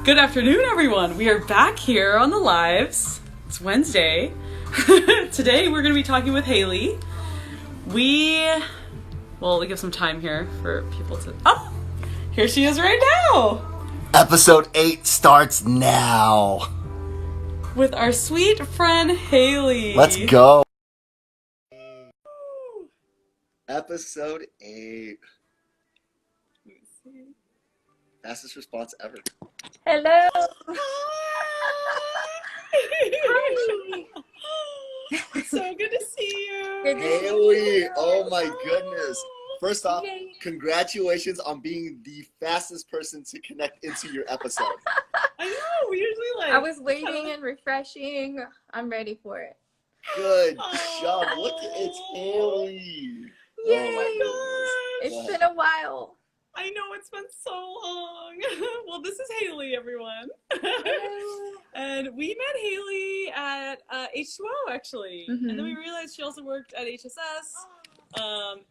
Good afternoon, everyone. We are back here on the lives. It's Wednesday. Today we're going to be talking with Hailey. We'll give some time here for people to... Oh, here she is right now. Episode 8 starts now. With our sweet friend Hailey. Let's go. Episode 8. Fastest response ever. Hello. So good to see you. Good to see Hailey, you. oh my goodness. First off, Yay. congratulations on being the fastest person to connect into your episode. I know, we usually I was waiting and refreshing. I'm ready for it. Good Oh. job. Look, it's Hailey. Yay. Oh my goodness. It's been a while. I know, it's been so long. Well, this is Hailey, everyone. And we met Hailey at H2O, actually. Mhm. And then we realized she also worked at HSS.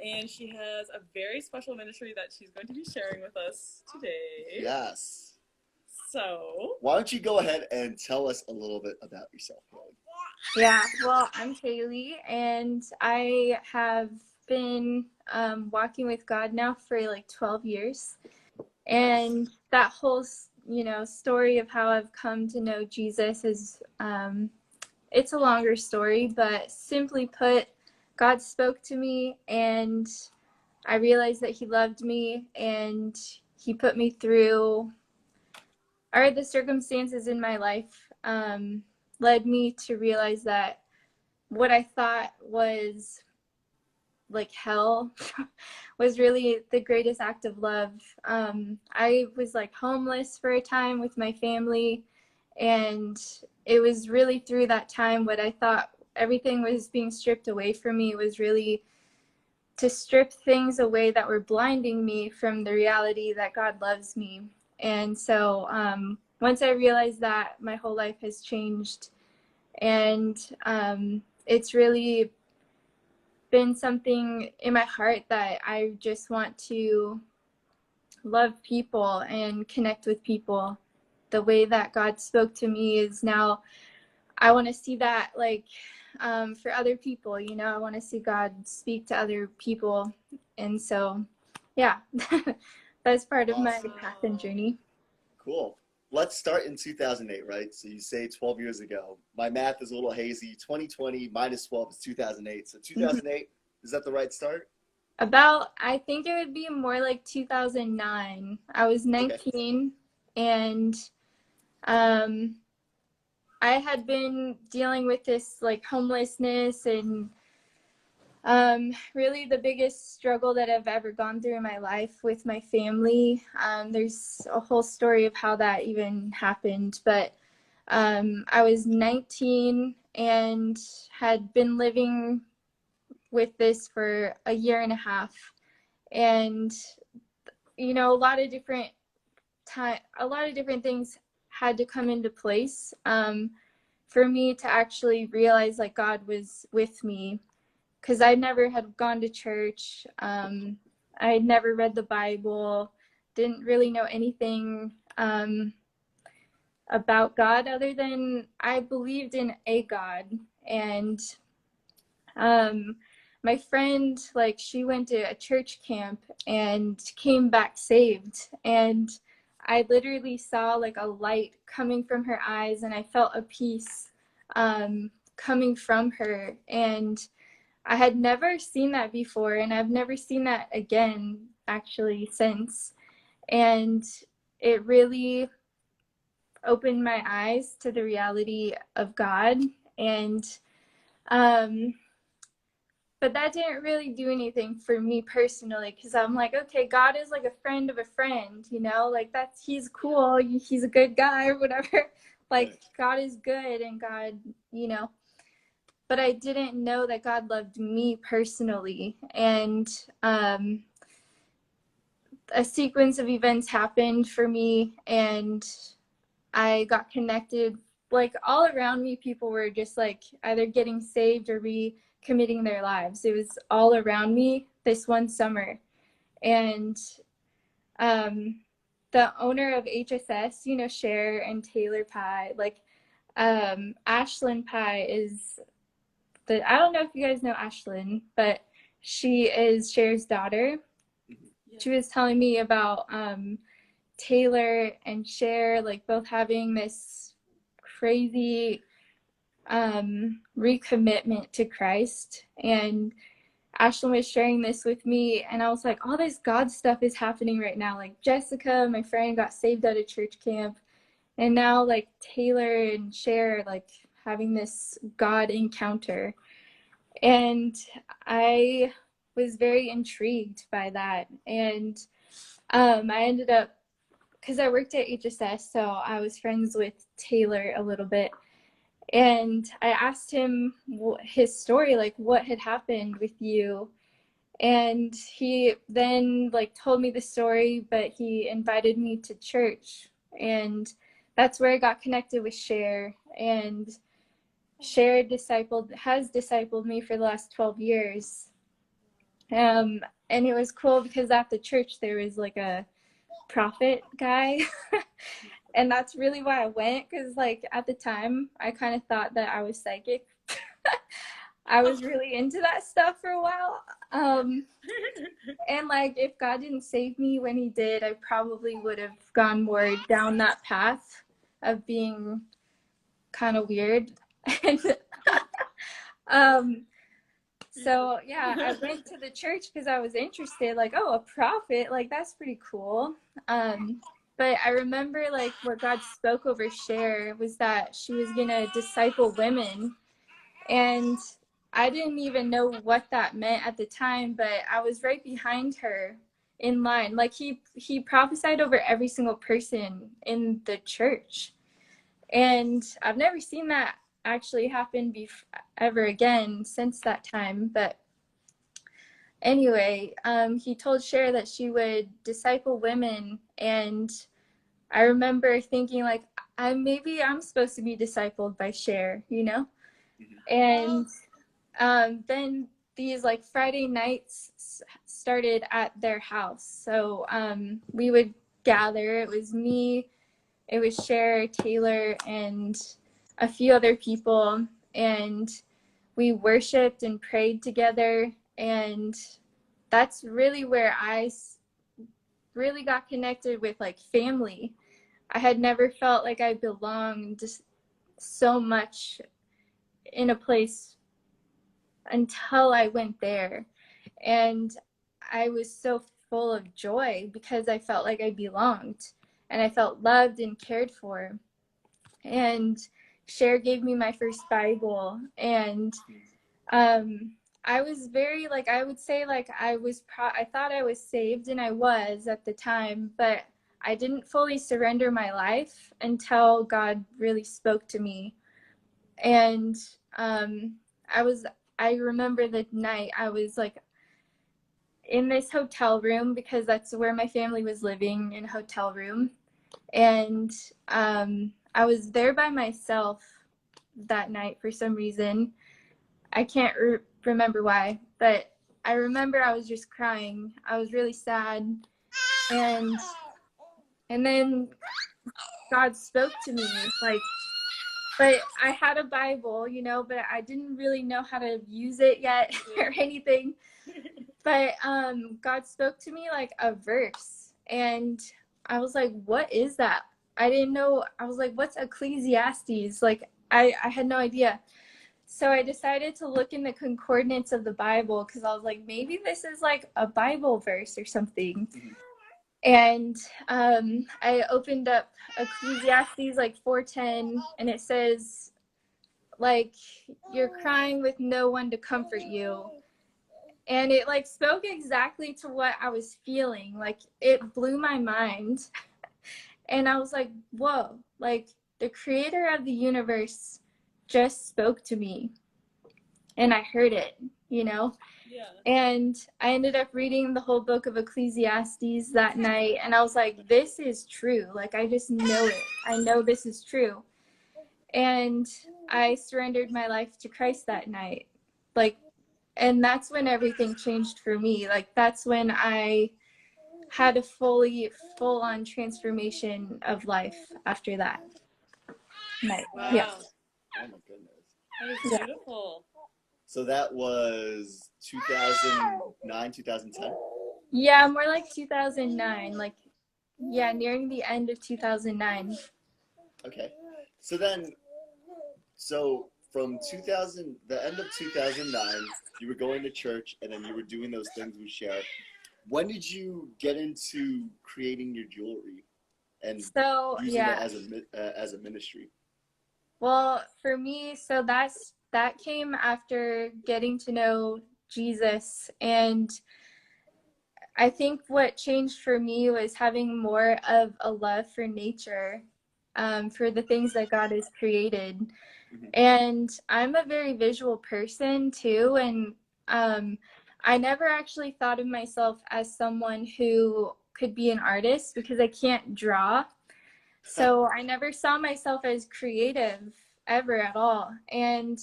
And she has a very special ministry that she's going to be sharing with us today. Yes. So, Why don't you go ahead and tell us a little bit about yourself, Hailey? Yeah, well, I'm Hailey, and I have been walking with God now for like 12 years. And that whole, story of how I've come to know Jesus is, it's a longer story, but simply put, God spoke to me and I realized that he loved me and he put me through, or the circumstances in my life led me to realize that what I thought was like hell was really the greatest act of love. I was like homeless for a time with my family, and it was really through that time what I thought everything was being stripped away from me was really to strip things away that were blinding me from the reality that God loves me. And so once I realized that, my whole life has changed, and it's really been something in my heart that I just want to love people and connect with people. The way that God spoke to me is now I want to see that for other people, I want to see God speak to other people. And so, yeah, that's part of my path and journey. Cool. Let's start in 2008, right? So you say 12 years ago. My math is a little hazy. 2020 minus 12 is 2008. So 2008, is that the right start? I think it would be more like 2009. I was 19, and I had been dealing with this like homelessness and really the biggest struggle that I've ever gone through in my life with my family. There's a whole story of how that even happened, but I was 19 and had been living with this for a year and a half, and a lot of different things had to come into place for me to actually realize like God was with me, because I never had gone to church. I had never read the Bible, didn't really know anything about God other than I believed in a God. And my friend, she went to a church camp and came back saved. And I literally saw like a light coming from her eyes, and I felt a peace coming from her. And I had never seen that before, and I've never seen that again actually since. And it really opened my eyes to the reality of God. And but that didn't really do anything for me personally, because I'm like, okay, God is like a friend of a friend, he's cool, he's a good guy or whatever. Like, God is good, and God, but I didn't know that God loved me personally. And a sequence of events happened for me, and I got connected. Like, all around me, people were just like either getting saved or recommitting their lives. It was all around me this one summer. And the owner of HSS, you know, Cher and Taylor Pye, like Ashlyn Pye is I don't know if you guys know Ashlyn, but she is Cher's daughter. Yeah. She was telling me about Taylor and Cher, like both having this crazy recommitment to Christ. And Ashlyn was sharing this with me, and I was like, all this God stuff is happening right now. Like Jessica, my friend, got saved at a church camp, and now like Taylor and Cher like having this God encounter. And I was very intrigued by that. And I ended up, because I worked at HSS, so I was friends with Taylor a little bit. And I asked him his story, like what had happened with you. And he then like told me the story, but he invited me to church. And that's where I got connected with Cher. And Cher has discipled me for the last 12 years. And it was cool because at the church there was like a prophet guy. And that's really why I went, because like at the time I kind of thought that I was psychic. I was really into that stuff for a while. And like if God didn't save me when he did, I probably would have gone more down that path of being kind of weird. And so yeah, I went to the church because I was interested, like, oh, a prophet, like that's pretty cool. But I remember like what God spoke over Cher was that she was gonna disciple women, and I didn't even know what that meant at the time, but I was right behind her in line. Like he prophesied over every single person in the church, and I've never seen that actually happen ever again since that time. But anyway, he told Cher that she would disciple women, and I remember thinking like, maybe I'm supposed to be discipled by Cher, you know? And then these like Friday nights started at their house. So we would gather. It was me, it was Cher, Taylor, and a few other people. And we worshiped and prayed together. And that's really where I really got connected with like family. I had never felt like I belonged just so much in a place until I went there. And I was so full of joy because I felt like I belonged and I felt loved and cared for. And Cher gave me my first Bible, and I was very like, I would say like I thought I was saved, and I was at the time, but I didn't fully surrender my life until God really spoke to me. And I remember the night I was like in this hotel room, because that's where my family was living, in a hotel room. And I was there by myself that night for some reason. I can't remember why, but I remember I was just crying. I was really sad. And then God spoke to me, like, but I had a Bible, you know, but I didn't really know how to use it yet or anything. But God spoke to me like a verse, and I was like, what is that? I didn't know. I was like, what's Ecclesiastes? Like, I had no idea. So I decided to look in the concordance of the Bible, because I was like, maybe this is like a Bible verse or something. And I opened up Ecclesiastes like 4:10, and it says, like, you're crying with no one to comfort you. And it like spoke exactly to what I was feeling. Like, it blew my mind. And I was like, whoa, like the creator of the universe just spoke to me, and I heard it, you know? Yeah. And I ended up reading the whole book of Ecclesiastes that night, and I was like, this is true. Like, I just know it. I know this is true. And I surrendered my life to Christ that night. Like, and that's when everything changed for me. Like, that's when I had a full on transformation of life after that night. Wow. Yeah. Oh my goodness. That is Yeah. beautiful. So that was 2009, 2010? Yeah, more like 2009. Like, yeah, nearing the end of 2009. Okay. So then, so from 2000, the end of 2009, you were going to church and then you were doing those things we shared. When did you get into creating your jewelry and So, using yeah. that as a ministry? Well, for me, so that came after getting to know Jesus, and I think what changed for me was having more of a love for nature, for the things that God has created. Mhm. And I'm a very visual person too, and I never actually thought of myself as someone who could be an artist because I can't draw. So I never saw myself as creative ever at all. And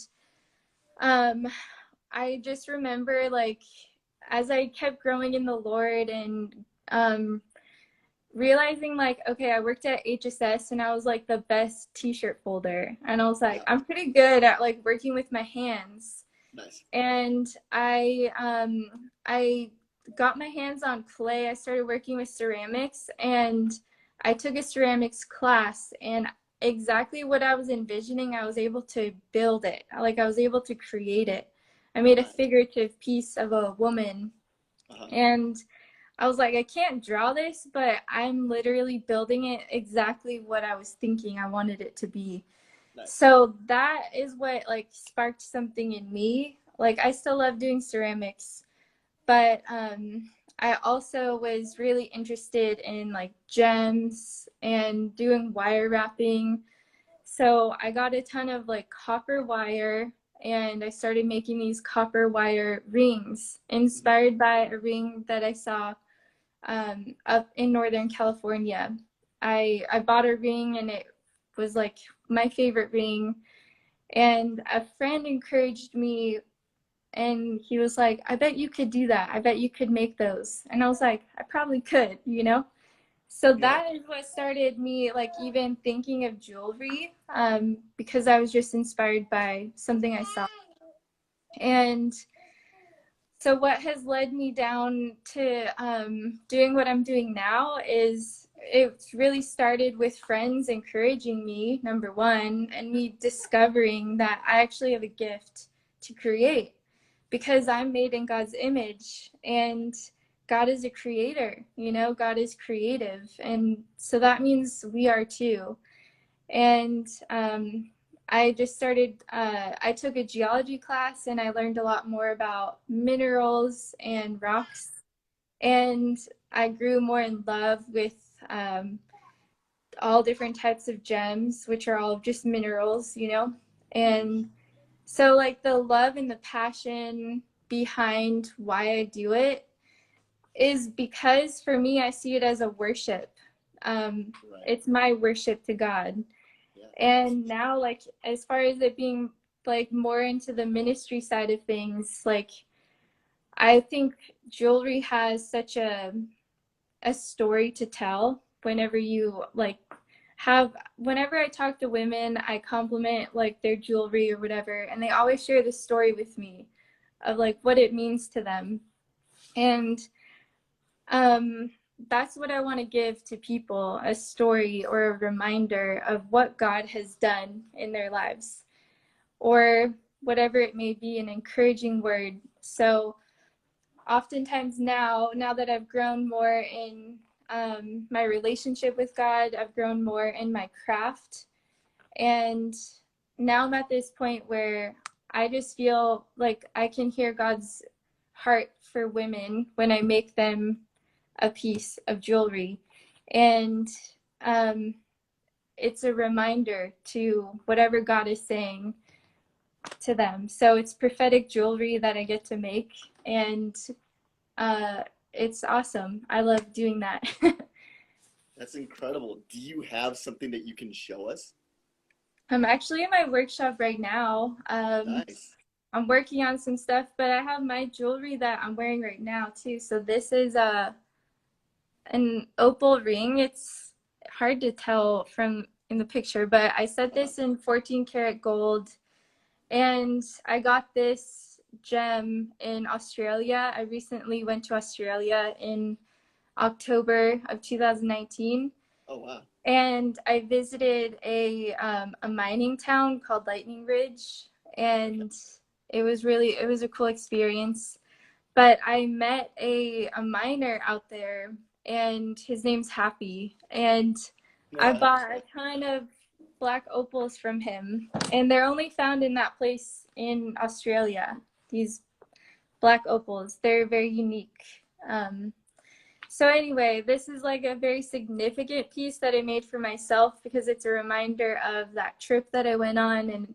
um, I just remember, like, as I kept growing in the Lord and um, realizing, like, okay, I worked at HSS and I was like the best t-shirt folder. And I was like, Yeah. I'm pretty good at like working with my hands. Nice. And I got my hands on clay. I started working with ceramics, and I took a ceramics class, and exactly what I was envisioning, I was able to build it. Like, I was able to create it. I made a Nice. figurative piece of a woman, Uh-huh. and I was like, I can't draw this, but I'm literally building it exactly what I was thinking I wanted it to be. Nice. So that is what like sparked something in me. Like, I still love doing ceramics, but I also was really interested in like gems and doing wire wrapping. So I got a ton of like copper wire, and I started making these copper wire rings inspired by a ring that I saw up in Northern California. I bought a ring, and it was like my favorite ring. And a friend encouraged me, and he was like, I bet you could do that. I bet you could make those. And I was like, I probably could, you know? So Yeah. that is what started me, like, even thinking of jewelry, because I was just inspired by something I saw. And so what has led me down to doing what I'm doing now is it really started with friends encouraging me, number one, and me discovering that I actually have a gift to create because I'm made in God's image, and God is a creator, you know, God is creative. And so that means we are too. And I just started, I took a geology class, and I learned a lot more about minerals and rocks. And I grew more in love with all different types of gems, which are all just minerals, you know? And so, like, the love and the passion behind why I do it is because for me, I see it as a worship. Right. It's my worship to God. Yeah. And now, like, as far as it being like more into the ministry side of things, like, I think jewelry has such a story to tell. Whenever you like have whenever I talk to women, I compliment like their jewelry or whatever, and they always share the story with me of like what it means to them. And that's what I want to give to people, a story or a reminder of what God has done in their lives, or whatever it may be, an encouraging word. So oftentimes now that I've grown more in my relationship with God, I've grown more in my craft. And now I'm at this point where I just feel like I can hear God's heart for women when I make them a piece of jewelry. And it's a reminder to whatever God is saying to them. So it's prophetic jewelry that I get to make, and it's awesome. I love doing that. That's incredible. Do you have something that you can show us? I'm actually in my workshop right now. Nice. I'm working on some stuff, but I have my jewelry that I'm wearing right now too. So this is an opal ring. It's hard to tell from in the picture, but I set this in 14 karat gold, and I got this gem in Australia. I recently went to Australia in October of 2019. Oh wow. And I visited a mining town called Lightning Ridge, and it was a cool experience. But I met a miner out there, and his name's Happy, and I bought a ton of black opals from him, and they're only found in that place in Australia. These black opals, they're very unique. So anyway, this is like a very significant piece that I made for myself because it's a reminder of that trip that I went on, and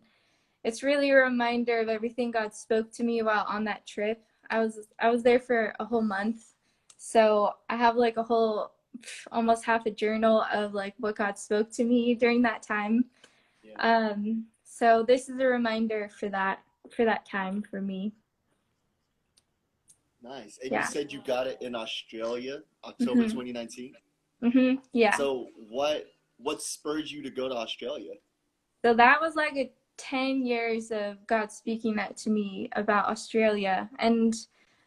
it's really a reminder of everything God spoke to me while on that trip. I was there for a whole month, so I have like a whole almost half a journal of like what God spoke to me during that time. Yeah. So this is a reminder for that time for me. Nice. And Yeah. you said you got it in Australia, October 2019? Yeah. So what spurred you to go to Australia? So that was like a 10 years of God speaking that to me about Australia. And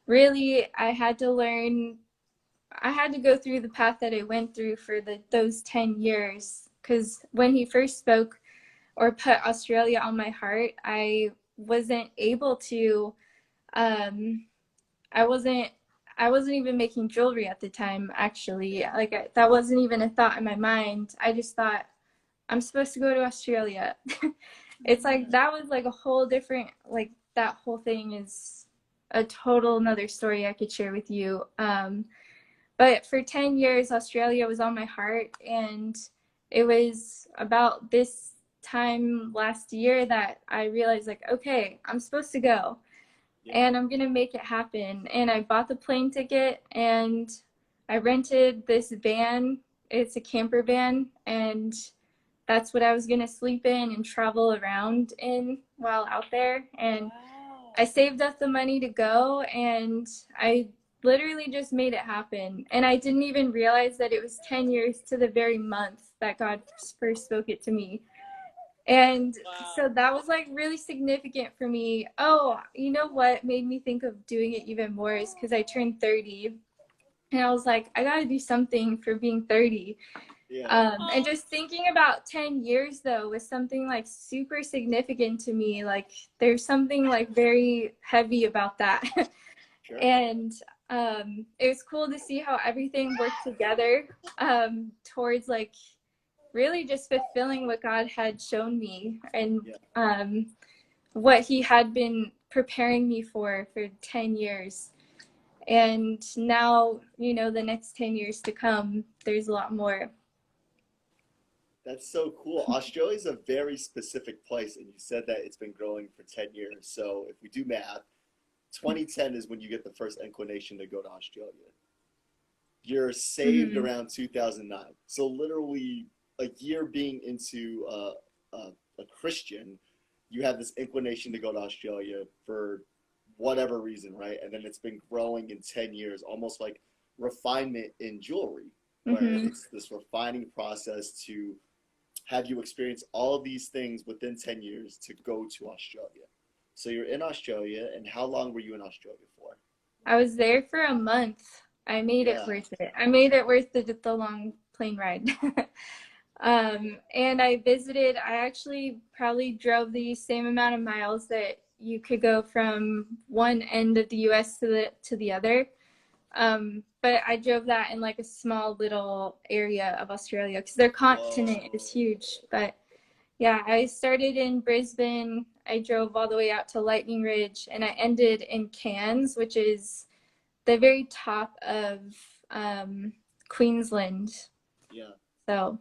really, I had to go through the path that I went through for those 10 years. Because when he first spoke or put Australia on my heart, I wasn't able to, I wasn't even making jewelry at the time, actually. Like, that wasn't even a thought in my mind. I just thought, I'm supposed to go to Australia. It's like, that was like a whole different, like, that whole thing is a total another story I could share with you. But for 10 years, Australia was on my heart, and it was about this time last year that I realized, like, okay, I'm supposed to go. Yeah. And I'm gonna make it happen. And I bought the plane ticket, and I rented this van. It's a camper van, and that's what I was gonna sleep in and travel around in while out there. And wow. I saved up the money to go, and I literally just made it happen. And I didn't even realize that it was 10 years to the very month that God first spoke it to me. And wow. So that was like really significant for me. Oh, you know what made me think of doing it even more is because I turned 30, and I was like, I gotta do something for being 30. Yeah. And just thinking about 10 years though was something like super significant to me. Like, there's something like very heavy about that. Sure. And it was cool to see how everything worked together towards like really just fulfilling what God had shown me, and what he had been preparing me for 10 years. And now, you know, the next 10 years to come, there's a lot more. That's so cool. Australia is a very specific place, and you said that it's been growing for 10 years. So if we do math, 2010 is when you get the first inclination to go to Australia. You're saved around 2009. So literally a year being into a Christian, you have this inclination to go to Australia for whatever reason, right? And then it's been growing in 10 years, almost like refinement in jewelry, where it's this refining process to have you experience all of these things within 10 years to go to Australia. So you're in Australia, and how long were you in Australia for? I was there for a month. I made it worth it. I made it worth the long plane ride. And I actually probably drove the same amount of miles that you could go from one end of the US to the other. But I drove that in like a small little area of Australia because their continent is huge. But yeah, I started in Brisbane. I drove all the way out to Lightning Ridge, and I ended in Cairns, which is the very top of Queensland. Yeah. So.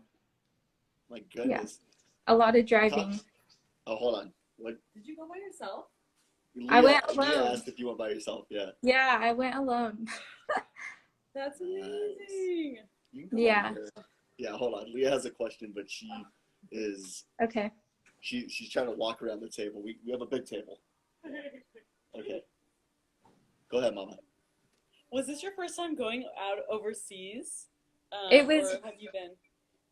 My goodness. Yeah. A lot of driving. Oh, hold on. What? Did you go by yourself? I went alone. Leah asked if you went by yourself, yeah. Yeah, I went alone. That's amazing. Yeah. Yeah, hold on. Leah has a question, but she is... Okay. She's trying to walk around the table. We have a big table. Okay. Go ahead, Mama. Was this your first time going out overseas? It was or have you been?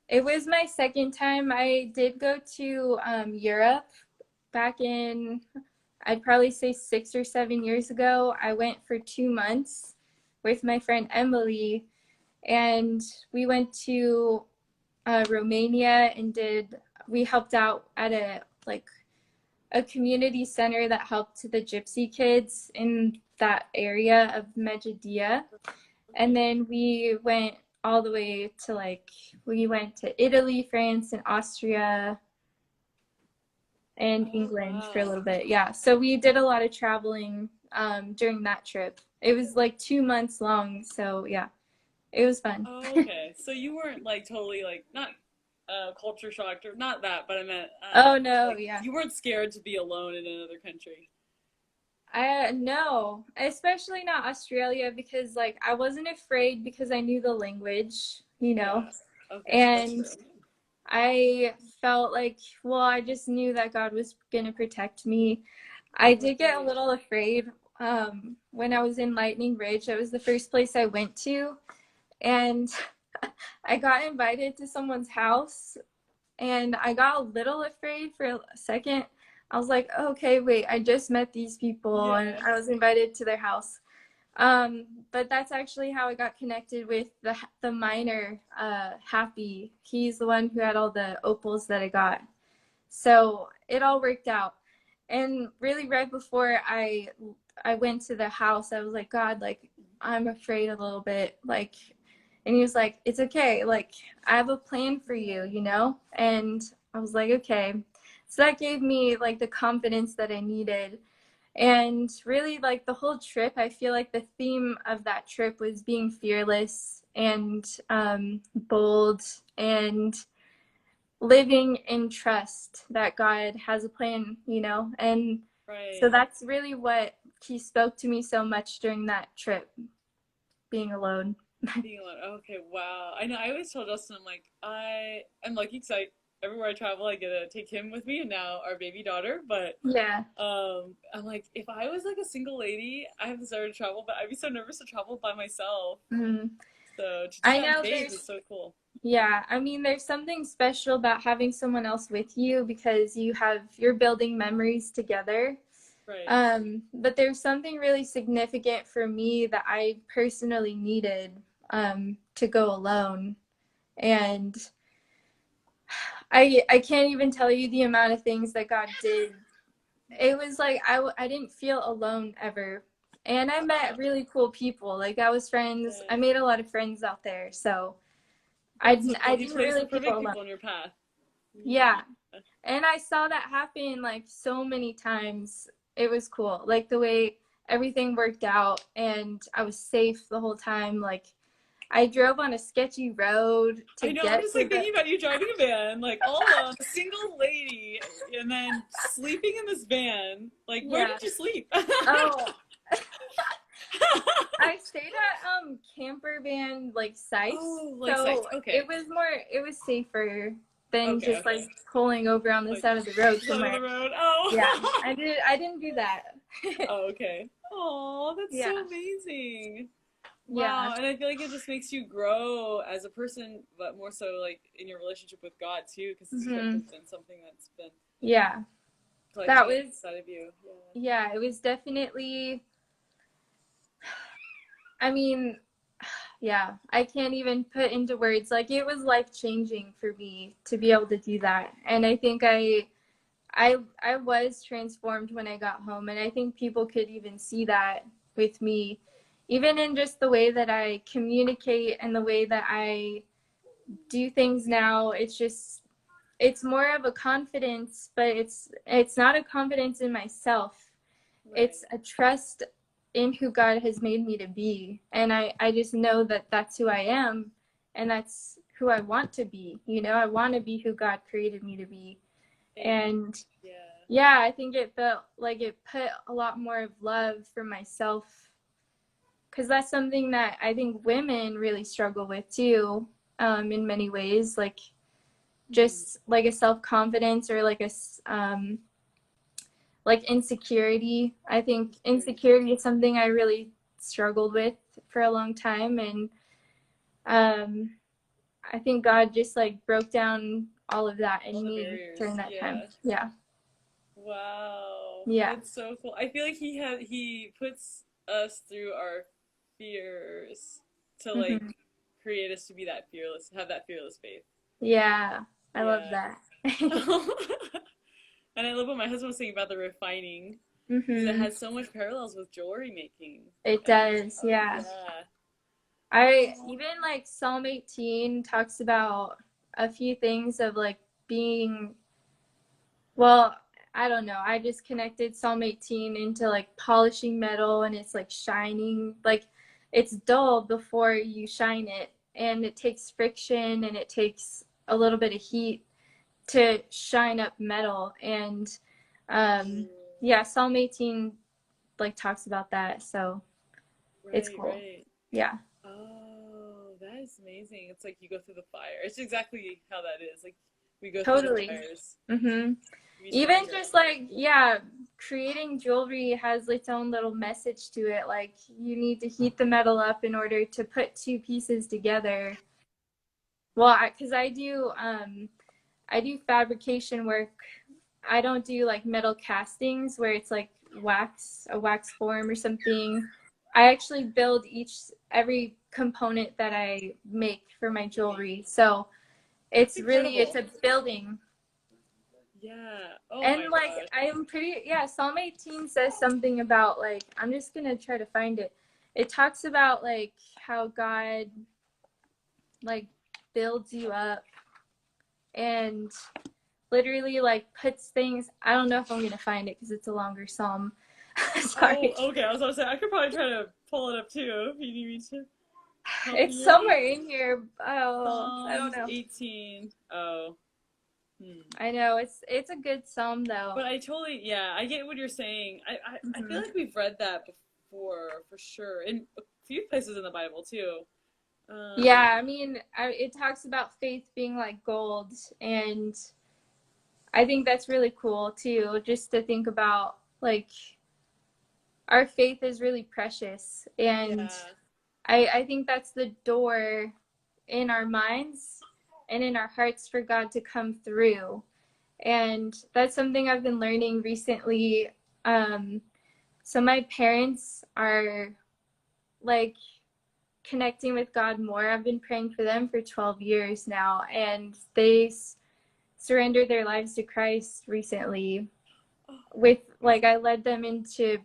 it was my second time. I did go to Europe back in, I'd probably say 6 or 7 years ago. I went for 2 months with my friend Emily, and we went to Romania and we helped out at a community center that helped the gypsy kids in that area of Medjugorje. And then we went all the way to we went to Italy, France, and Austria and Oh, England for a wow. little bit. Yeah. So we did a lot of traveling during that trip. It was like 2 months long. So yeah, it was fun. Oh, okay. So you weren't like totally like not culture shocked or not that, but I meant Oh no, like yeah. you weren't scared to be alone in another country. I no, especially not Australia because like I wasn't afraid because I knew the language, you know. Yeah. Okay, that's And true. I felt like, well, I just knew that God was going to protect me. I did get a Right. little afraid when I was in Lightning Ridge. That was the first place I went to. And I got invited to someone's house, and I got a little afraid for a second. I was like, okay, wait, I just met these people and Yeah. I was invited to their house. But that's actually how I got connected with the miner, Happy. He's the one who had all the opals that I got. So it all worked out. And really right before I went to the house, I was like, God, like I'm afraid a little bit. Like, and he was like, it's okay. Like I have a plan for you, you know? And I was like, okay. So that gave me like the confidence that I needed. And really, like the whole trip, I feel like the theme of that trip was being fearless and bold and living in trust that God has a plan, you know? And so Right. that's really what he spoke to me so much during that trip, being alone. Being alone. Okay, wow. I know. I always tell Justin, I'm like, I'm lucky because everywhere I travel, I get to take him with me and now our baby daughter. But Yeah. I'm like, if I was like a single lady, I have desire to travel, but I'd be so nervous to travel by myself. Mhm. So to do I that in know faith is so cool. yeah, I mean, there's something special about having someone else with you because you're building memories together. Right. But there's something really significant for me that I personally needed to go alone. And I can't even tell you the amount of things that God did. It was like I didn't feel alone ever. And I met really cool people. Like I Yeah. made a lot of friends out there. So That's so I cool. He didn't placed the really feel perfect alone. people in your path. Yeah. Yeah. And I saw that happen like so many times. It was cool. Like the way everything worked out and I was safe the whole time. Like I drove on a sketchy road to I know. I'm get just to like the thinking about you driving a van, like all alone, a single lady, and then sleeping in this van. Like, where yeah. did you sleep? Oh, I stayed at camper van like sites. Oh, like sites. So Okay. it was safer than Okay. just Okay. like pulling over on the Like side of the road side of somewhere. the road. Yeah. Oh. I didn't do that. Oh, okay. Oh, that's Yeah. so amazing. Yeah. Wow, and I feel like it just makes you grow as a person, but more so like in your relationship with God too, because this trip Hmm. has been something that's been Yeah. That collecting was inside of you. yeah, it was definitely, I mean, yeah, I can't even put into words. Like it was life changing for me to be able to do that. And I think I was transformed when I got home, and I think people could even see that with me, even in just the way that I communicate and the way that I do things now. It's more of a confidence, but it's not a confidence in myself. Right. It's a trust in who God has made me to be. And I just know that that's who I am and that's who I want to be. You know, I want to be who God created me to be. Amen. And Yeah. yeah, I think it felt like it put a lot more of love for myself because that's something that I think women really struggle with too, in many ways. Like Mhm. just like a self confidence or like insecurity. I think Insecurity. insecurity is something I really struggled with for a long time, and I think God just like broke down all of that All in the me barriers. during that time. Yeah. Yeah. Wow. Yeah. That's so cool. I feel like he puts us through our fears to like Hmm. create us to be that fearless, have that fearless faith. Yeah. I love Yeah. that. And I love what my husband was saying about the refining, because it Hmm. has so much parallels with jewelry making. It And does. Yeah. yeah. I even like Psalm 18 talks about a few things of like being, well, I don't know. I just connected Psalm 18 into like polishing metal, and it's like shining. Like it's dull before you shine it, and it takes friction and it takes a little bit of heat to shine up metal. And Mm. yeah, Psalm 18 like talks about that. So it's Right, cool. right. Yeah. Oh, that is amazing. It's like you go through the fire. It's exactly how that is. Like we go through the Totally. fires Hmm. to be Even stronger. just like, yeah, creating jewelry has its own little message to it. Like you need to heat the metal up in order to put two pieces together. Well, because I do fabrication work. I don't do like metal castings where it's like a wax form or something. I actually build every component that I make for my jewelry. So That's it's incredible. a building. Yeah. Oh And my like gosh. I'm pretty, yeah, Psalm 18 says something about like, I'm just gonna try to find it. It talks about like how God like builds you up and literally like puts things, I don't know if I'm gonna find it because it's a longer psalm. Sorry. Oh, okay. I was about to say I could probably try to pull it up too if you need me to help It's you. somewhere in here. Oh, I don't Psalms know. 18. Oh. Hmm. I know it's a good psalm though. But I totally, yeah, I get what you're saying. I feel Hmm. like we've read that before for sure in a few places in the Bible too. Yeah, I mean, it talks about faith being like gold, and I think that's really cool too, just to think about like our faith is really precious. And Yeah. I think that's the door in our minds and in our hearts for God to come through. And that's something I've been learning recently. So my parents are like connecting with God more. I've been praying for them for 12 years now, and they surrendered their lives to Christ recently. With like, I led them into,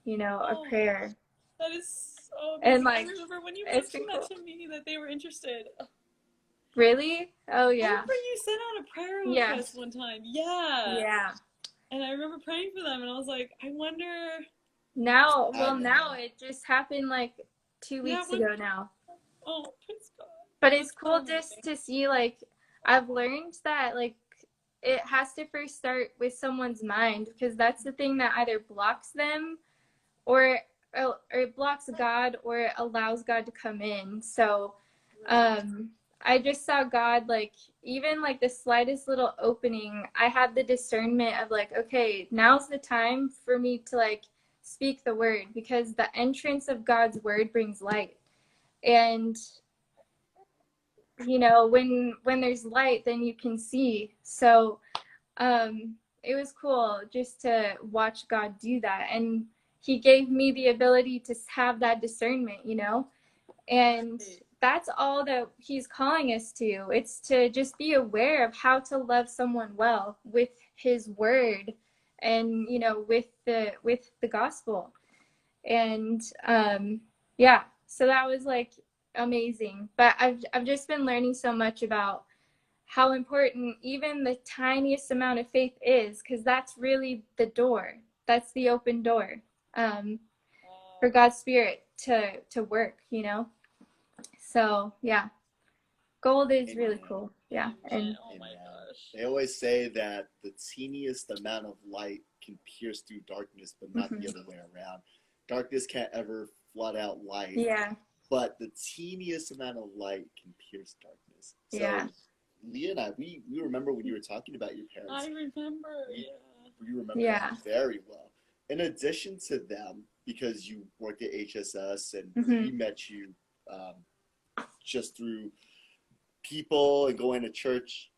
a Oh, prayer, that is so and amazing. I like remember when you it's been mentioned that cool. to me that they were interested. Really? Oh I yeah. remember you sent out a prayer Yeah. request one time. Yeah. Yeah. And I remember praying for them and I was like, I wonder. Now it just happened like two Yeah, weeks when. ago now. Oh, praise God. But it's That's so cool just amazing. to see, like, I've learned that like it has to first start with someone's mind, because that's the thing that either blocks them or it blocks God or it allows God to come in. So Right. I just saw God, like, even like the slightest little opening, I had the discernment of like, okay, now's the time for me to like speak the word, because the entrance of God's word brings light. And when there's light, then you can see. So it was cool just to watch God do that. And he gave me the ability to have that discernment. And that's all that he's calling us to. It's to just be aware of how to love someone well with his word, and with the gospel. And yeah, so that was like amazing. But I've just been learning so much about how important even the tiniest amount of faith is, because that's really the door. That's the open door, for God's Spirit to work. So yeah, gold is really Amen. cool. Yeah, Amen. and Oh my Amen. gosh. They always say that the teeniest amount of light can pierce through darkness, but not the mhm. other way around. Darkness can't ever flood out light, Yeah, but the teeniest amount of light can pierce darkness. yeah, So, Leah and I, we remember when you were talking about your parents. I remember. We, Yeah. we remember yeah. them very well. In addition to them, because you worked at HSS and we Hmm. met you um, just through people and going to church,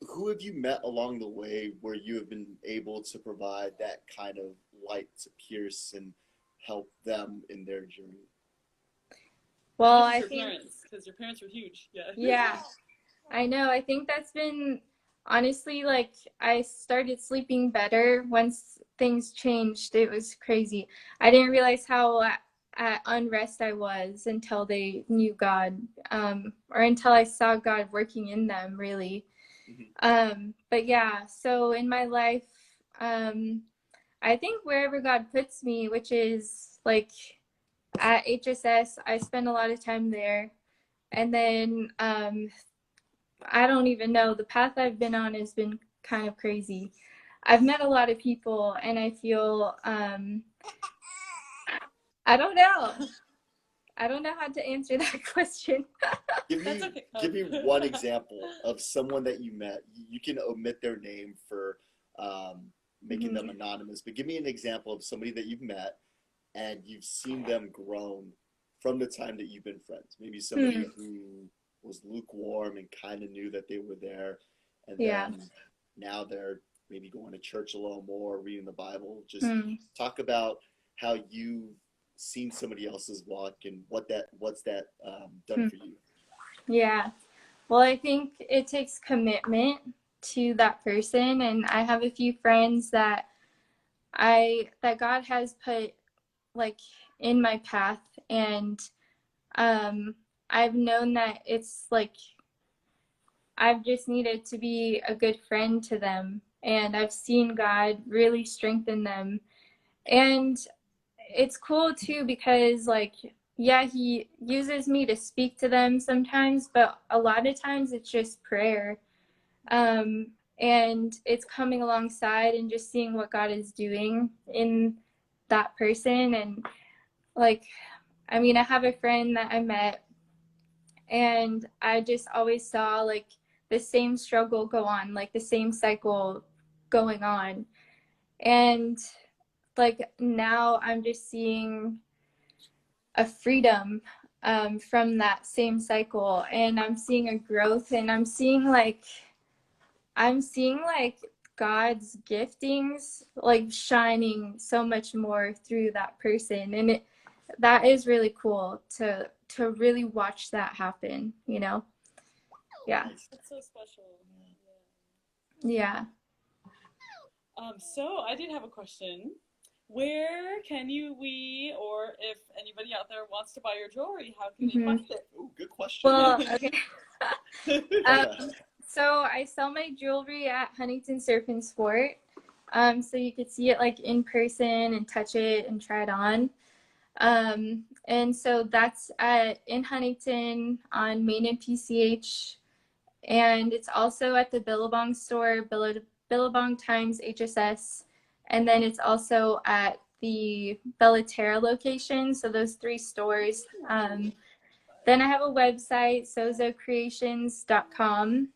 who have you met along the way where you have been able to provide that kind of light to pierce and help them in their journey? Well, This is I your think, parents, because your parents were huge. Yeah. yeah, I know. I think that's been honestly like I started sleeping better once things changed. It was crazy. I didn't realize how at unrest I was until they knew God, or until I saw God working in them, really. But yeah, so in my life, I think wherever God puts me, which is like at HSS, I spend a lot of time there. And then I don't even know, the path I've been on has been kind of crazy. I've met a lot of people, and I feel I don't know. I don't know how to answer that question. That's okay. Give me one example of someone that you met. You can omit their name for making them anonymous, but give me an example of somebody that you've met and you've seen them grown from the time that you've been friends. Maybe somebody who was lukewarm and kind of knew that they were there, and Yeah. then now they're maybe going to church a little more, reading the Bible. Just talk about how you've seen somebody else's walk and what's that done for you. Yeah. Well, I think it takes commitment to that person, and I have a few friends that God has put like in my path, and I've known that it's like I've just needed to be a good friend to them, and I've seen God really strengthen them. And it's cool too because like yeah, he uses me to speak to them sometimes, but a lot of times it's just prayer. And it's coming alongside and just seeing what God is doing in that person. And like, I mean, I have a friend that I met, and I just always saw like the same struggle go on, like the same cycle going on. And like now I'm just seeing a freedom from that same cycle, and I'm seeing a growth, and I'm seeing like God's giftings like shining so much more through that person, and that is really cool to really watch that happen, you know? Yeah. That's so special. Yeah. So I did have a question. Where can we, or if anybody out there wants to buy your jewelry, how can they find it? Oh, good question. Well, okay. Yeah. So I sell my jewelry at Huntington Surf and Sport. So you could see it like in person and touch it and try it on. And so that's in Huntington on Main and PCH. And it's also at the Billabong store, Billabong times HSS. And then it's also at the Bellaterra location. So those 3 stores. Then I have a website, SOZOCreationz.com.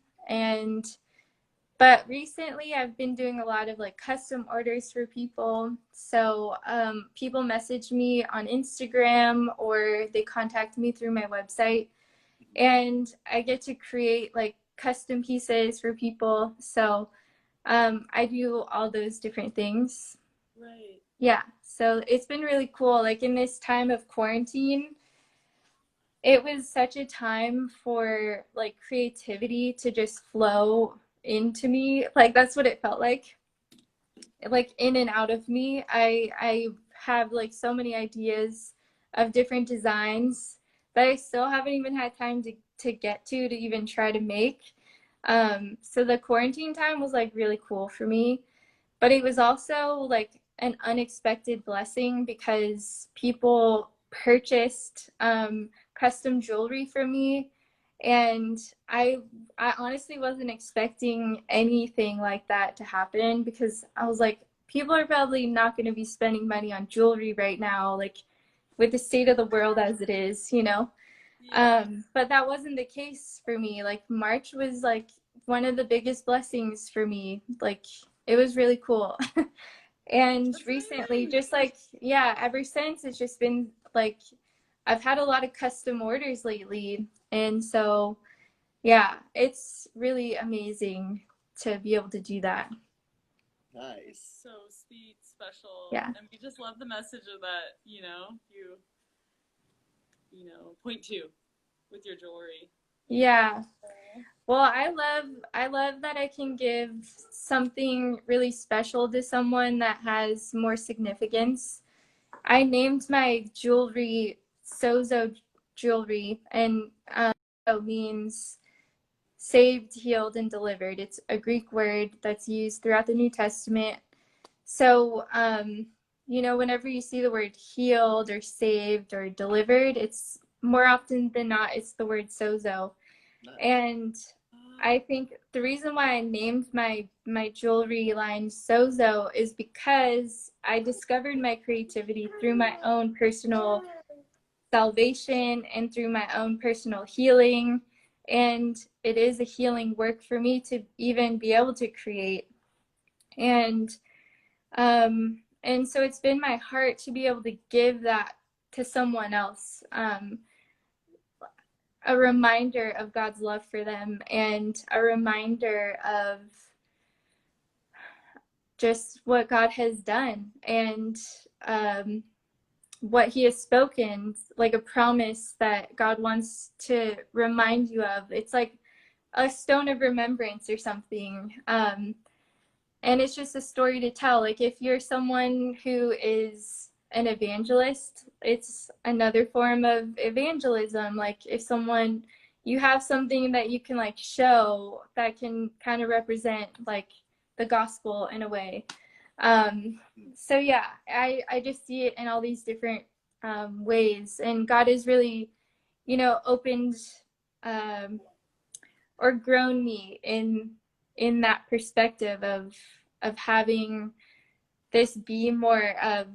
But recently I've been doing a lot of like custom orders for people. So people message me on Instagram, or they contact me through my website, and I get to create like custom pieces for people. So I do all those different things. Right. Yeah. So it's been really cool. Like in this time of quarantine, it was such a time for like creativity to just flow into me. Like that's what it felt like in and out of me. I have like so many ideas of different designs that I still haven't even had time to get to even try to make. So the quarantine time was like really cool for me, but it was also like an unexpected blessing because people purchased custom jewelry for me, and I honestly wasn't expecting anything like that to happen, because I was like, people are probably not going to be spending money on jewelry right now, like with the state of the world as it is, you know. But that wasn't the case for me. Like March was like one of the biggest blessings for me. Like it was really cool. And recently, just like, yeah, ever since, it's just been like I've had a lot of custom orders lately. And so Yeah, it's really amazing to be able to do that. Nice. So sweet, special, Yeah. and we just love the message of that. Point to with your jewelry. Yeah. Well, I love that I can give something really special to someone that has more significance. I named my jewelry SOZO jewelry, and it means saved, healed, and delivered. It's a Greek word that's used throughout the New Testament. So, whenever you see the word healed or saved or delivered, it's more often than not, it's the word sozo. Nice. And I think the reason why I named my jewelry line SOZO is because I discovered my creativity through my own personal salvation and through my own personal healing. And it is a healing work for me to even be able to create. And so it's been my heart to be able to give that to someone else, a reminder of God's love for them and a reminder of just what God has done and what he has spoken, like a promise that God wants to remind you of. It's like a stone of remembrance or something. And it's just a story to tell. Like if you're someone who is an evangelist, it's another form of evangelism. Like if you have something that you can like show that can kind of represent like the gospel in a way. So yeah, I just see it in all these different ways, and God has really, opened or grown me in that perspective of having this be more of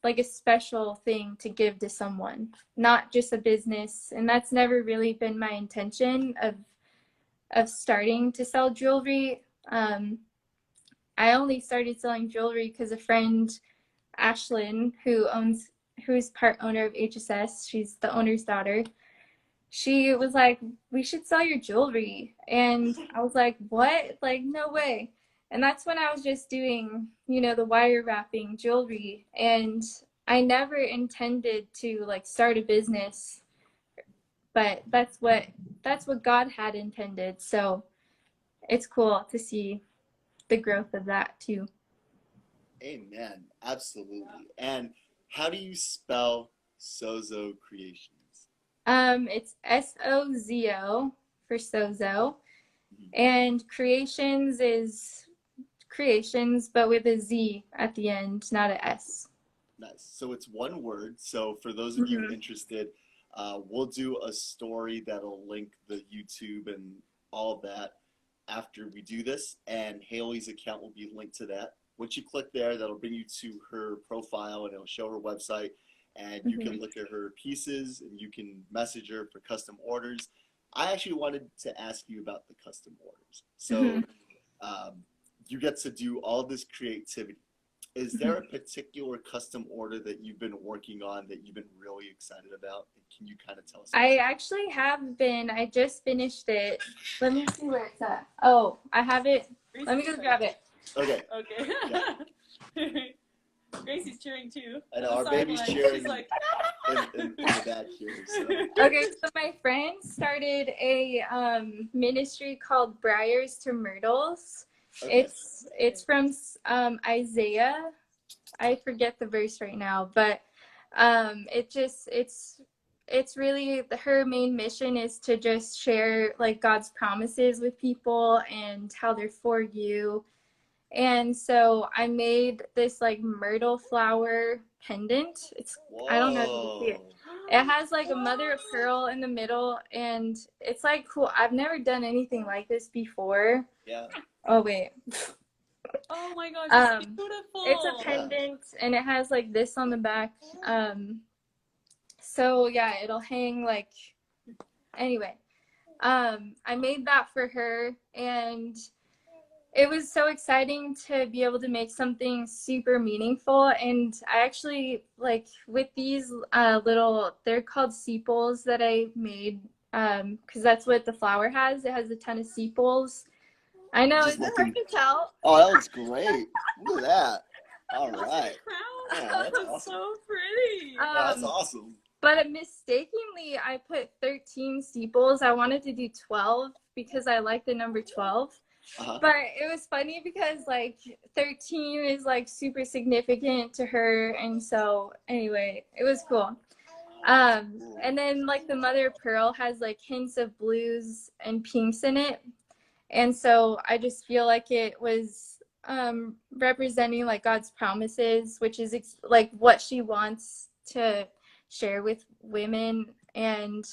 like a special thing to give to someone, not just a business. And that's never really been my intention of starting to sell jewelry. I only started selling jewelry because a friend, Ashlyn, who's part owner of HSS, she's the owner's daughter, she was like, we should sell your jewelry. And I was like, what? Like, no way. And that's when I was just doing, the wire wrapping jewelry. And I never intended to like start a business, but that's what God had intended. So it's cool to see the growth of that too. Amen. Absolutely. And how do you spell SOZO Creationz? It's SOZO for Sozo, and Creationz is creations, but with a Z at the end, not a S. Nice. So it's one word. So for those of you interested, we'll do a story that'll link the YouTube and all of that after we do this, and Hailey's account will be linked to that. Once you click there, that'll bring you to her profile and it'll show her website, and you can look at her pieces and you can message her for custom orders. I actually wanted to ask you about the custom orders. So you get to do all this creativity. Is there a particular custom order that you've been working on that you've been really excited about? And can you kind of tell us? I actually have been. I just finished it. Let me see where it's at. Oh, I have it. Let me go grab it. Okay. Okay. Yeah. Gracie's cheering too. I know, our baby's cheering like... in the back here. So. Okay, so my friend started a ministry called Briars to Myrtles. Okay. It's from Isaiah. I forget the verse right now, but it's really her main mission is to just share like God's promises with people and how they're for you. And so I made this like myrtle flower pendant. I don't know if you can see it. It has like a mother of pearl in the middle, and it's like cool. I've never done anything like this before. Yeah. Oh wait. Oh my gosh, it's beautiful. It's a pendant, and it has like this on the back. So yeah, it'll hang like. Anyway, I made that for her, and it was so exciting to be able to make something super meaningful. And I actually like with these they're called sepals that I made because that's what the flower has. It has a ton of sepals. I know, Just is it hard to tell? Oh, that looks great. Look at that. All Look at right. the crown. Yeah, that's That's awesome. so pretty. That's awesome. But mistakenly, I put 13 sepals. I wanted to do 12 because I like the number 12. But it was funny because like 13 is like super significant to her, and so anyway, it was cool. And then like the mother of pearl has like hints of blues and pinks in it, and so I just feel like it was representing like God's promises, which is like what she wants to share with women, and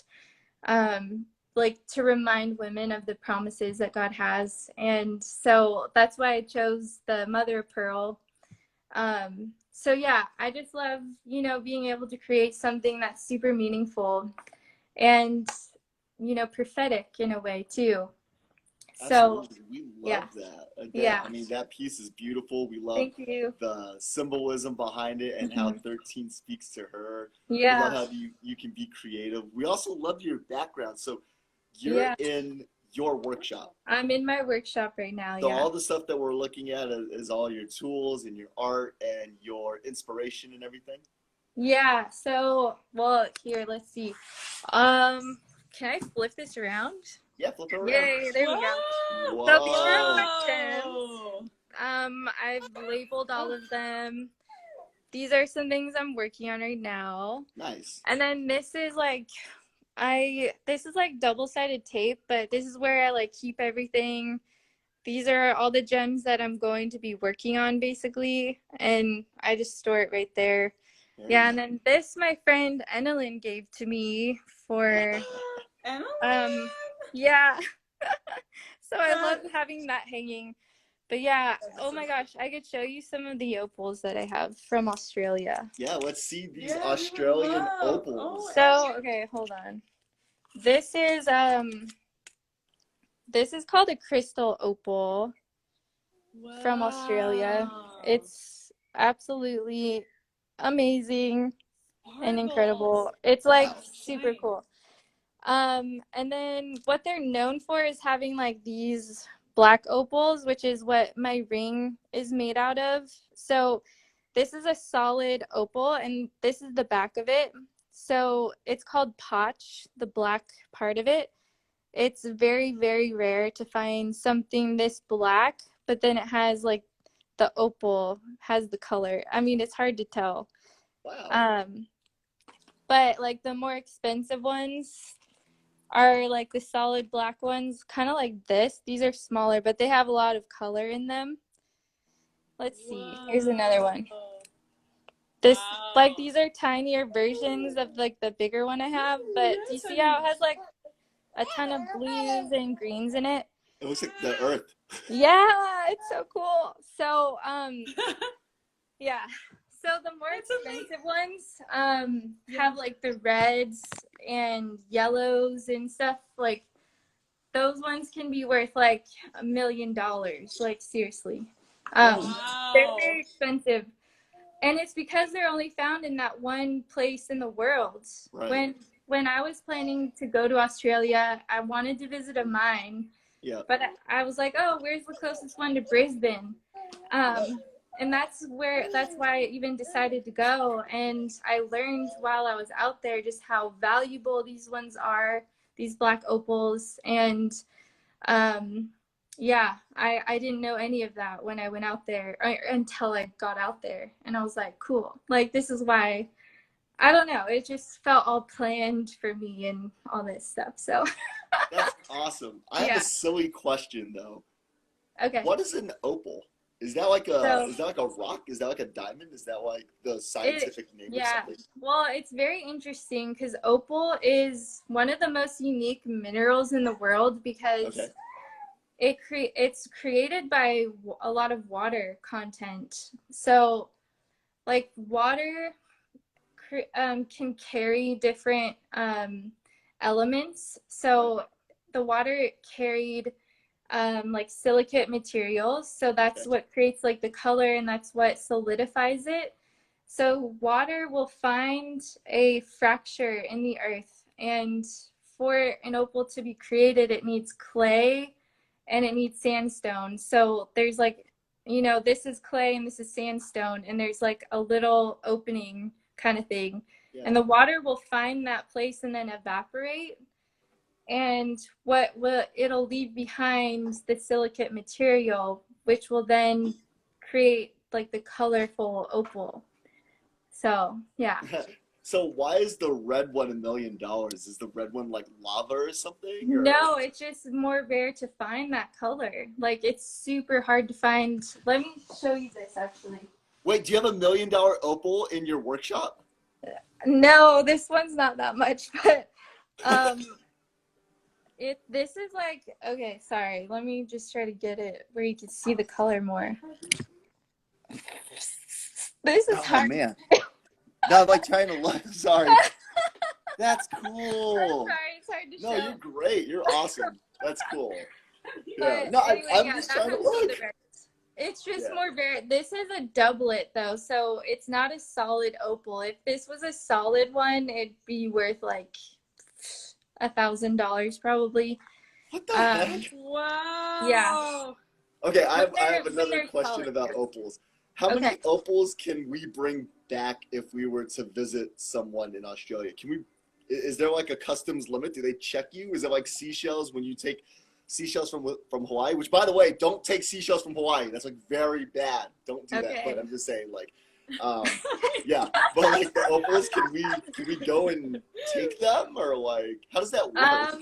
like to remind women of the promises that God has. And so that's why I chose the mother of pearl. So yeah, I just love, you know, being able to create something that's super meaningful and, you know, prophetic in a way too. So Absolutely. We love yeah. that. Yeah. I mean, that piece is beautiful. We love Thank you. the symbolism behind it and how 13 speaks to her. Yeah. We love how you can be creative. We also love your background. So you're in your workshop. I'm in my workshop right now. So all the stuff that we're looking at is all your tools and your art and your inspiration and everything? Yeah. So, well, here, let's see. Can I flip this around? Yeah, flip it around. Yay, there we go. Whoa. So these are my gems. I've labeled all of them. These are some things I'm working on right now. Nice. And then this is like double-sided tape, but this is where I like keep everything. These are all the gems that I'm going to be working on basically, and I just store it right there. Yeah, and then this my friend Enelyn gave to me for yeah. So I love having that hanging. But yeah, oh my gosh, I could show you some of the opals that I have from Australia. Yeah, let's see these Australian opals. So, okay, hold on. This is called a crystal opal from Australia. It's absolutely amazing and incredible. It's like super cool. And then what they're known for is having like these black opals, which is what my ring is made out of. So this is a solid opal, and this is the back of it. So it's called potch, the black part of it. It's very, very rare to find something this black, but then it has like the opal has the color. I mean, it's hard to tell. Wow. But like the more expensive ones are like the solid black ones, kind of like this. These are smaller, but they have a lot of color in them. Let's see. Here's another one. This like these are tinier versions of like the bigger one I have, but do you see how it has like a ton of blues and greens in it? It looks like the earth. Yeah, it's so cool. So yeah. So the more expensive ones have like the reds and yellows and stuff. Like those ones can be worth like $1 million. Like seriously. They're very expensive. And it's because they're only found in that one place in the world. Right. When I was planning to go to Australia, I wanted to visit a mine. Yeah. But I was like, oh, where's the closest one to Brisbane? And that's why I even decided to go. And I learned while I was out there just how valuable these ones are, these black opals. And yeah, I didn't know any of that when I went out there until I got out there. And I was like, cool. Like, this is why, I don't know. It just felt all planned for me and all this stuff. So that's awesome. I have a silly question though. Okay. What is an opal? Is that like a rock? Is that like a diamond? Is that like the scientific name or something? Well, it's very interesting because opal is one of the most unique minerals in the world because it's created by a lot of water content. So like water can carry different elements. So the water carried like silicate materials, so that's what creates like the color, and that's what solidifies it. So water will find a fracture in the earth, and for an opal to be created, it needs clay and it needs sandstone. So there's like, you know, this is clay and this is sandstone, and there's like a little opening kind of thing. Yeah. And the water will find that place and then evaporate. And it'll leave behind the silicate material, which will then create like the colorful opal. So, yeah. So why is the red one $1 million? Is the red one like lava or something? Or? No, it's just more rare to find that color. Like, it's super hard to find. Let me show you this, actually. Wait, do you have $1 million opal in your workshop? No, this one's not that much, but this is like, okay, sorry. Let me just try to get it where you can see the color more. This is hard. Oh man. Now I'm like trying to look. Sorry. That's cool. I'm sorry, it's hard to show. No, you're great. You're awesome. That's cool. Yeah. But No, anyway, I'm yeah, just that trying to has to be look. the rarest. It's just Yeah. more rare. This is a doublet though, so it's not a solid opal. If this was a solid one, it'd be worth like $1,000 probably. What the heck? Wow. Yeah. Okay, I When have they're another question colored. about opals. How many Okay. opals can we bring back if we were to visit someone in Australia? Is there like a customs limit? Do they check you? Is it like seashells when you take seashells from Hawaii? Which, by the way, don't take seashells from Hawaii. That's like very bad. Don't do that. Okay. But I'm just saying, like, yeah. But like the opals, can we go and take them, or like how does that work?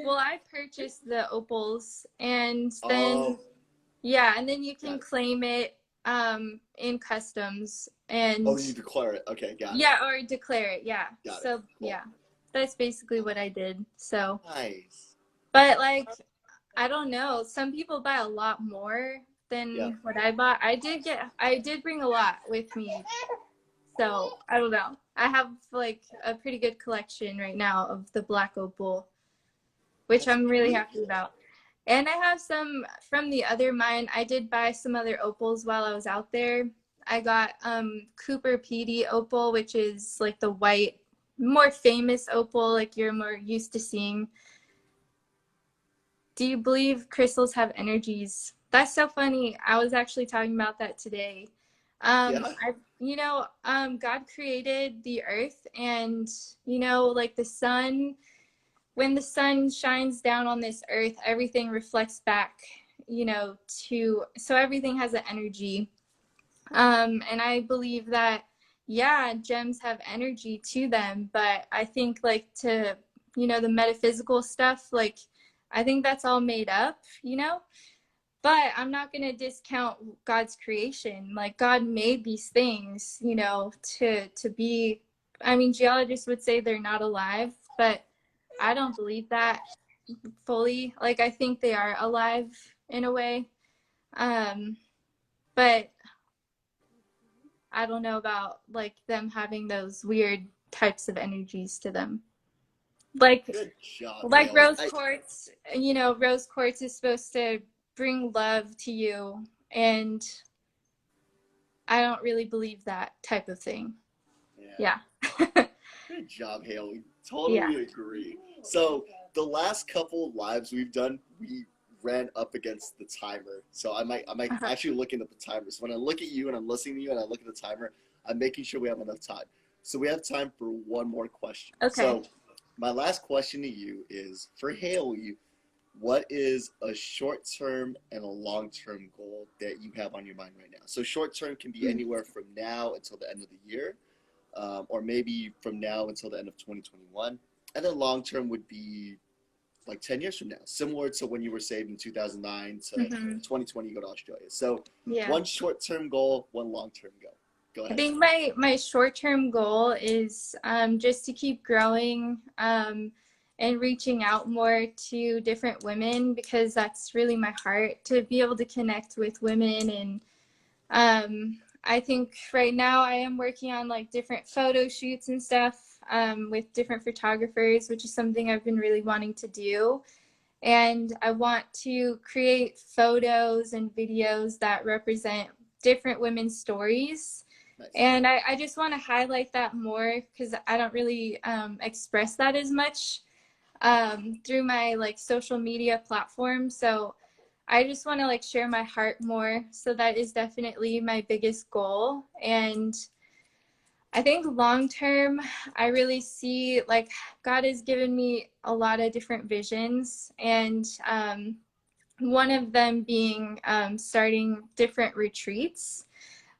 Well, I purchased the opals, and then and then you can claim it in customs, and You declare it. Okay, got it. yeah, or declare it. Yeah. Got it. So Cool. yeah, that's basically what I did. So, Nice. but like, I don't know. Some people buy a lot more than what I bought. I did bring a lot with me. So I don't know. I have like a pretty good collection right now of the black opal, which I'm really happy about. And I have some from the other mine. I did buy some other opals while I was out there. I got Cooper PD opal, which is like the white, more famous opal, like you're more used to seeing. Do you believe crystals have energies? That's so funny. I was actually talking about that today. God created the earth, and like the sun. When the sun shines down on this earth, everything reflects back, so everything has an energy. And I believe that, gems have energy to them, but I think like the metaphysical stuff, like I think that's all made up, but I'm not going to discount God's creation. Like God made these things, to be, geologists would say they're not alive, but I don't believe that fully. Like, I think they are alive in a way. But I don't know about like them having those weird types of energies to them. Like, good job, like Hailey. rose quartz, rose quartz is supposed to bring love to you. And I don't really believe that type of thing. Yeah. Good job, Hailey. Totally agree. So the last couple of lives we've done, we ran up against the timer. So I might actually looking at the timer. So when I look at you and I'm listening to you and I look at the timer, I'm making sure we have enough time. So we have time for one more question. Okay. So my last question to you is, for Hailey, what is a short-term and a long-term goal that you have on your mind right now? So short-term can be anywhere from now until the end of the year, or maybe from now until the end of 2021. And then long-term would be like 10 years from now, similar to when you were saved in 2009 to 2020, you go to Australia. So one short-term goal, one long-term goal. Go ahead. I think my short-term goal is just to keep growing and reaching out more to different women, because that's really my heart, to be able to connect with women. And I think right now I am working on like different photo shoots and stuff with different photographers, which is something I've been really wanting to do. And I want to create photos and videos that represent different women's stories. Nice. And I just want to highlight that more, because I don't really express that as much. through my like social media platform. So I just want to like share my heart more. So that is definitely my biggest goal. And I think long term, I really see like God has given me a lot of different visions, and one of them being starting different retreats.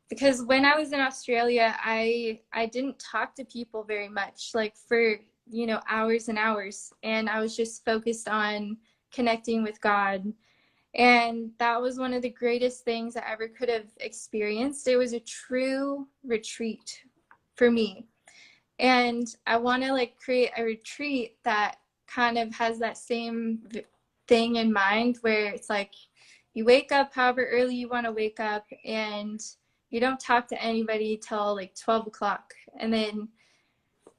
Because when I was in Australia, I didn't talk to people very much, like for hours and hours, and I was just focused on connecting with God. And that was one of the greatest things I ever could have experienced. It was a true retreat for me. And I want to like create a retreat that kind of has that same thing in mind, where it's like you wake up however early you want to wake up, and you don't talk to anybody till like 12 o'clock. And then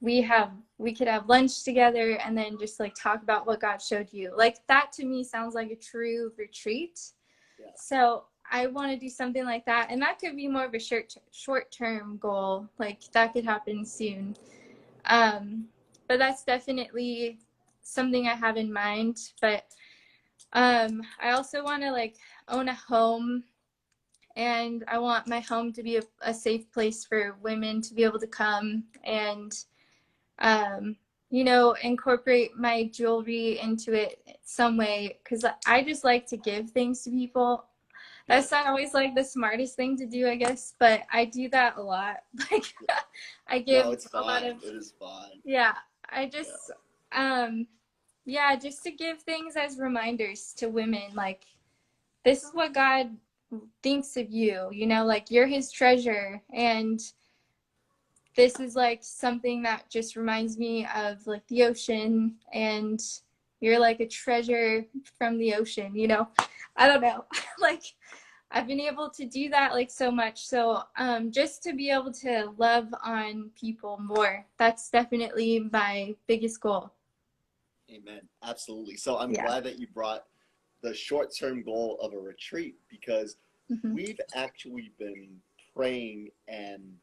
we could have lunch together and then just like talk about what God showed you. Like that to me sounds like a true retreat. Yeah. So I want to do something like that, and that could be more of a short-term goal. Like that could happen soon. But that's definitely something I have in mind. But I also want to like own a home, and I want my home to be a safe place for women to be able to come and incorporate my jewelry into it some way, because I just like to give things to people. That's not always like the smartest thing to do, I guess, but I do that a lot. Like I give No, it's a lot fine. of, It is fine. yeah, I just just to give things as reminders to women, like this is what God thinks of you, like you're his treasure, and this is like something that just reminds me of like the ocean, and you're like a treasure from the ocean, I don't know. Like I've been able to do that like so much. So just to be able to love on people more, that's definitely my biggest goal. Amen. Absolutely. So I'm Yeah. glad that you brought the short-term goal of a retreat, because Mm-hmm. we've actually been praying and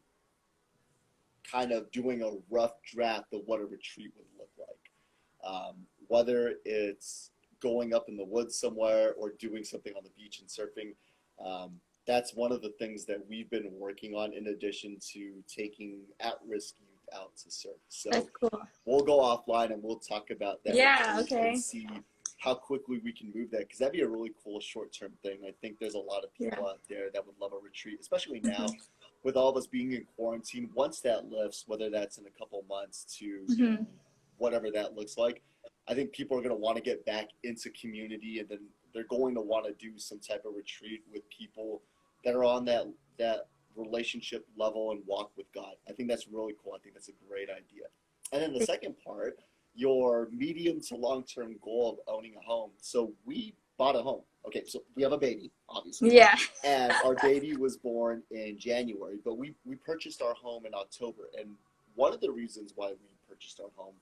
kind of doing a rough draft of what a retreat would look like. Whether it's going up in the woods somewhere or doing something on the beach and surfing. That's one of the things that we've been working on, in addition to taking at-risk youth out to surf. So That's cool. we'll go offline and we'll talk about that. Yeah, okay. And see how quickly we can move that, because that'd be a really cool short-term thing. I think there's a lot of people out there that would love a retreat, especially now with all of us being in quarantine. Once that lifts, whether that's in a couple months to whatever that looks like, I think people are going to want to get back into community, and then they're going to want to do some type of retreat with people that are on that relationship level and walk with God. I think that's really cool. I think that's a great idea. And then the second part, your medium to long-term goal of owning a home. So we bought a home. Okay, so we have a baby, obviously. Yeah. And our baby was born in January, but we purchased our home in October. And one of the reasons why we purchased our home,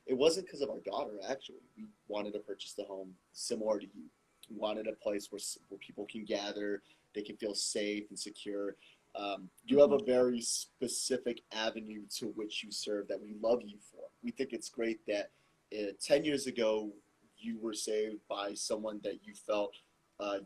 it wasn't because of our daughter, actually. We wanted to purchase the home similar to you. We wanted a place where people can gather, they can feel safe and secure. You have a very specific avenue to which you serve that we love you for. We think it's great that 10 years ago you were saved by someone that you felt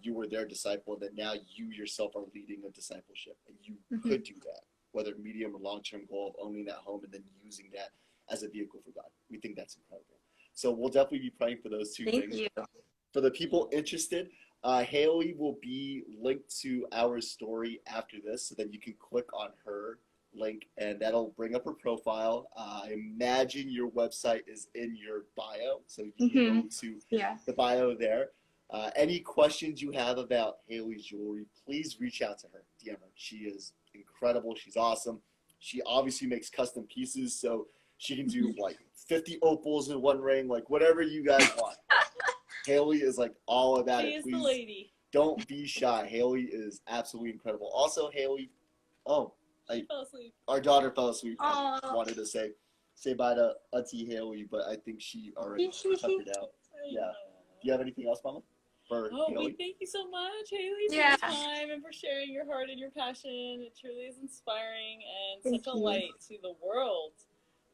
you were their disciple, that now you yourself are leading a discipleship, and you could do that, whether medium or long-term goal of owning that home and then using that as a vehicle for God. We think that's incredible. So we'll definitely be praying for those two things. Thank you. For the people interested, Hailey will be linked to our story after this, so that you can click on her link and that'll bring up her profile. I imagine your website is in your bio, so you can go to the bio there. Any questions you have about Hailey's jewelry, please reach out to her, DM her. She is incredible. She's awesome. She obviously makes custom pieces, so she can do like 50 opals in one ring, like whatever you guys want. Hailey is like all about it. She is Please the lady. don't be shy. Hailey is absolutely incredible. Also, Hailey, She fell asleep. Our daughter fell asleep. Aww. I wanted to say bye to Auntie Hailey, but I think she already tuckered out. Yeah. Do you have anything else, Mama? For Hailey? Thank you so much, Hailey, for your time and for sharing your heart and your passion. It truly is inspiring and such a light to the world.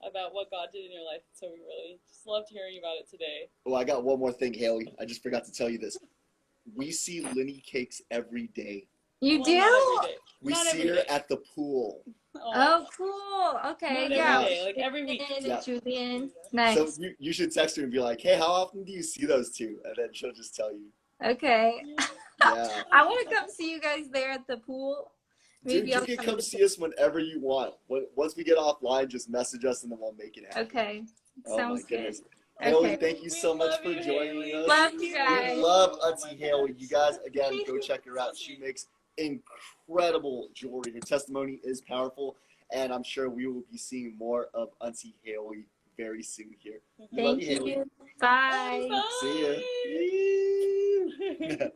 about what God did in your life. So we really just loved hearing about it today. Oh, I got one more thing, Haley. I just forgot to tell you this. We see Linny Cakes every day. You Well, do? not every day. We Not see every her day. at the pool. Oh, cool. Okay, Not yeah. every day, like every week. Yeah. Julian. So Nice. you should text her and be like, hey, how often do you see those two? And then she'll just tell you. Okay. Yeah. I want to come see you guys there at the pool. Dude, Maybe you I'll can come come to see us whenever you want. Once we get offline, just message us and then we'll make it happen. Okay. Oh Sounds my goodness. good. Haley, Okay. thank you so We much love for you, joining Haley. us. Love you We guys. love Oh Auntie my Haley. gosh. You guys, again, go check her out. She makes incredible jewelry. Her testimony is powerful, and I'm sure we will be seeing more of Auntie Haley very soon here. We love Thank you, Haley. you. Bye. Bye. See ya.